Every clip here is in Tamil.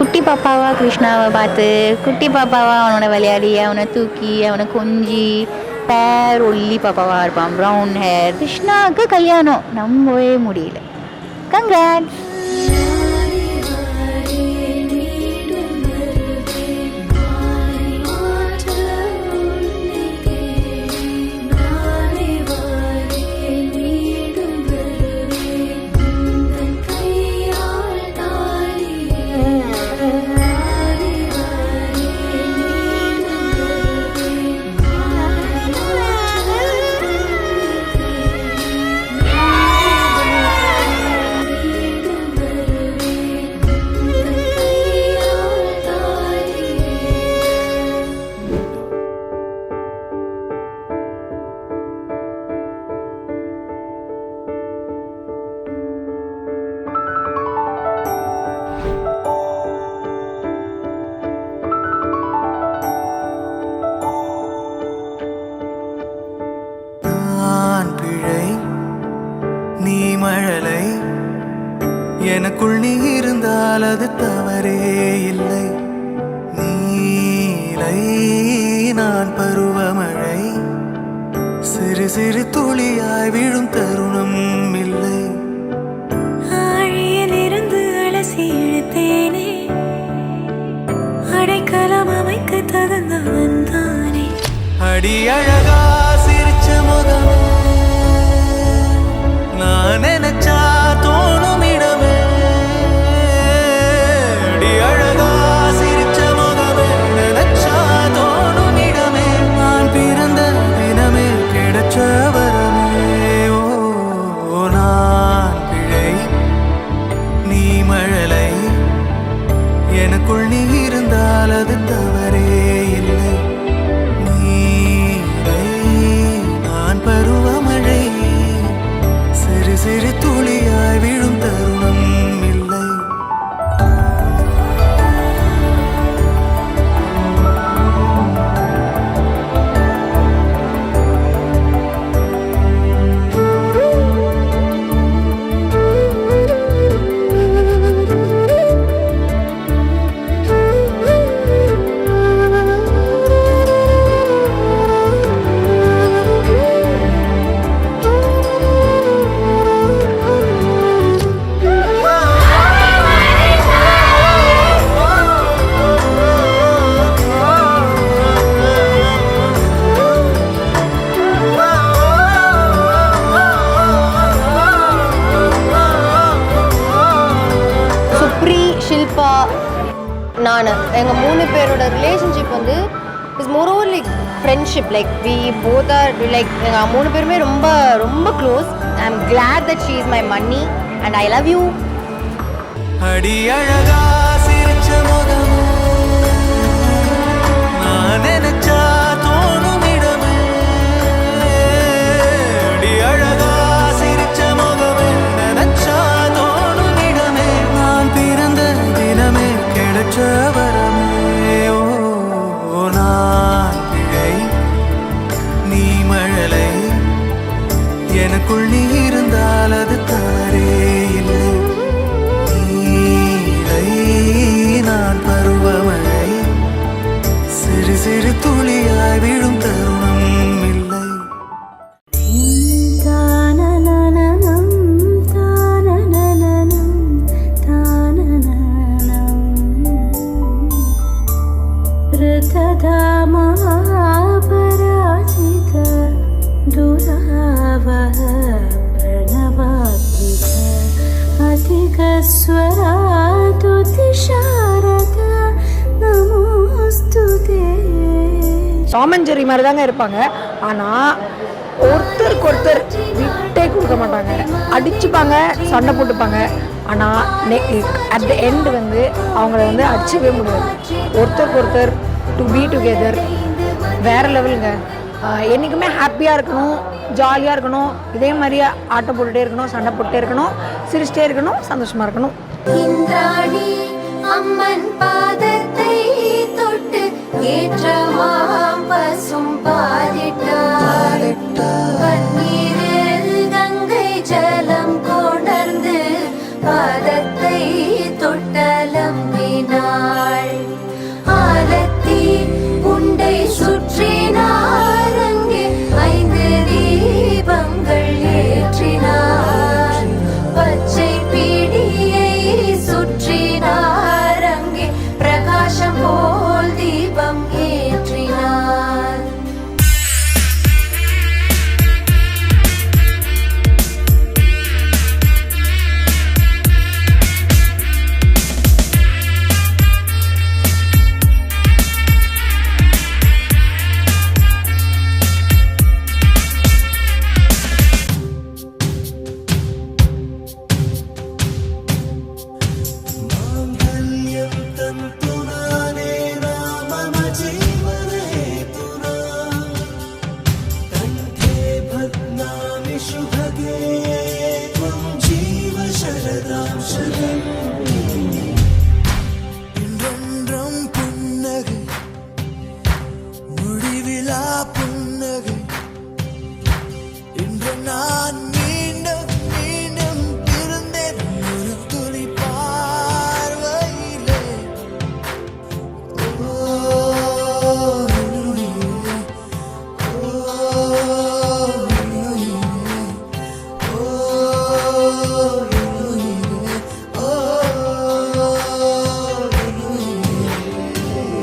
குட்டி பாப்பாவா கிருஷ்ணாவை பார்த்து குட்டி பாப்பாவா அவனோட விளையாடி அவனை தூக்கி அவனை கொஞ்சி பேர் ஒல்லி பாப்பாவாக இருப்பான், ப்ரௌன் ஹேர். கிருஷ்ணாவுக்கு கல்யாணம் நம்பவே முடியல. கங்க்ராட்ஸ். மழலை எனக்குள் நீ இருந்தால் அது தவறே இல்லை. நீலை நான் பருவமழை சிறு சிறு துளியாய் விழும் தருணம் இல்லை. ஆழியிலிருந்து அலசி இழுத்தேனே அடைக்கலம் அமைக்க தகுந்தவன் தானே. அடி அழகா சிரிச்ச முகமே நான் நினைச்சா தோணும் இடமே. அடி அழகா சிரிச்ச முகமே நினைச்சா தோணும் இடமே. நான் பிறந்த தினமே கிடைச்ச வரமே. ஓ நான் பிழை நீ மழலை எனக்குள் நீ இருந்தால் அது தவறே இல்லை. நீலை நான் பருவமழை சிறு சிறு துளியாய் விழும் தருணம் இல்லை. ஷில்பா நான் எங்கள் 3 பேரோட ரிலேஷன்ஷிப் வந்து is more over like friendship. Like we both are like எங்கள் 3 பேருமே ரொம்ப ரொம்ப close. I am glad that she is my மன்னி அண்ட் ஐ லவ் யூ. அடி அழகா சிரிச்ச முகமே நான் நினைச்சா தோணும் இடமே. அடி அழகா சிரிச்ச முகமே நினைச்சா தோணும் இடமே. நான் பிறந்த தினமே கிடைச்ச வரமே. ஓ நான் பிழை நீ மழலை எனக்குள் நீ இருந்தால் அது தவறே இல்லை. நீலை நான் பருவமழை சிறு சிறு துளியாய் விழும் தருணம் இல்லை. பராஜித துராவஹ பிரணவாத்மிக அதிகஸ்வரா துதிஷாரத நமோஸ்துதே. டாம் அண்ட் ஜெர்ரி மாதிரி தாங்க இருப்பாங்க. ஆனால் ஒருத்தருக்கு ஒருத்தர் விட்டே கொடுக்க மாட்டாங்க. அடிச்சுப்பாங்க, சண்டை போட்டுப்பாங்க. ஆனால் அட் த எண்ட் வந்து அவங்கள வந்து அடிச்சவே முடியாது. ஒருத்தருக்கு ஒருத்தர் டு பி டுகெதர் வேறு லெவலுங்க. என்றைக்குமே ஹாப்பியாக இருக்கணும், ஜாலியாக இருக்கணும். இதே மாதிரியே ஆட்டம் போட்டுகிட்டே இருக்கணும், சண்டை போட்டுட்டே இருக்கணும், சிரிச்சிட்டே இருக்கணும், சந்தோஷமாக இருக்கணும். இந்திராணி அம்மன் பாதத்தை தொட்டு ஏற்றமாம் பசும் பாலிட்டார். பன்னீரில் கங்கை ஜலம் கொணர்ந்து பாதத்தை தொட்டலம்பினார். இன்றென்றும் புன்னகை முடிவிலா புன்னகை இன்று நான் மீண்டும் மீண்டும் இருந்தேன் ஒரு துளி பார்வையிலே ஓ என்னுயிரே, ஓ என்னுயிரே, ஓ என்னுயிரே, ஓ என்னுயிரே.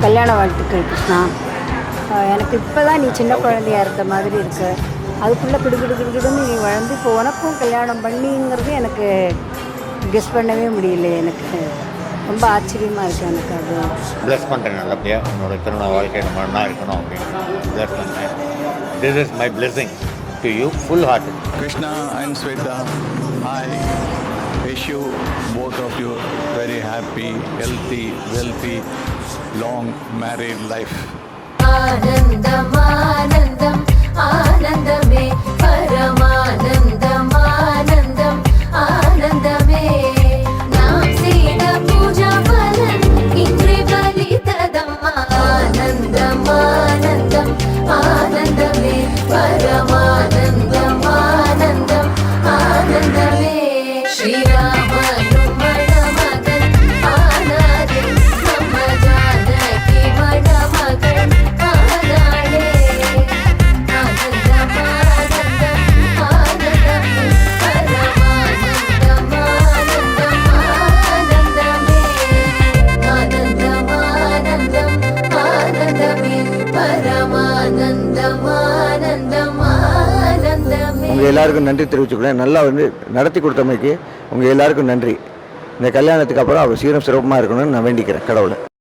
கல்யாண வாழ்த்துக்கள் கிருஷ்ணா. எனக்கு இப்போ தான் நீ சின்ன குழந்தையா இருக்க மாதிரி இருக்கு. அதுக்குள்ளே கிடுகிடுன்னு நீ வளர்ந்து இப்போ உனக்கும் கல்யாணம் பண்ணிங்கிறது எனக்கு கெஸ் பண்ணவே முடியல. எனக்கு ரொம்ப ஆச்சரியமாக இருக்குது எனக்கு. அது ப்ளஸ் பண்ணுறேன் நல்லபடியாக உன்னோட திருமண வாழ்க்கை நம்ம ஒன்றா இருக்கணும் அப்படின்னு ப்ளஸ் பண்ணுறேன். This is my blessing to you full heart. Krishna and Sweta, I wish you, both of you, very happy, healthy, wealthy, long married life. ஆனந்தம் ஆனந்தம் ஆனந்தமே பரமானந்தம் ஆனந்தம் ஆனந்தமே நாம் செய்த பூஜா பலன் இன்று பலித்ததம்மா ஆனந்தம் ஆனந்தம் ஆனந்தமே பரமானந்தம் ஆனந்தம் ஆனந்தமே ஸ்ரீராமனும் மணமகன் ஆனாரே நம்ம ஜானகி மணமகன் ஆனாரே ஆனந்தம் ஆனந்தம் ஆனந்தமே பரமானந்தம் ஆனந்தம் ஆனந்தமே ஆனந்தம் ஆனந்தம் ஆனந்தமே பரமானந்தம் ஆனந்தம் ஆனந்தமே. உங்கள் எல்லாருக்கும் நன்றி தெரிவிச்சுக்கிறேன். நல்லா வந்து நடத்தி கொடுத்தமைக்கு உங்கள் எல்லாருக்கும் நன்றி. இந்த கல்யாணத்துக்கு அப்புறம் அவர் சீரம் சிறப்புமாக இருக்கணும்னு நான் வேண்டிக்கிறேன் கடவுளை.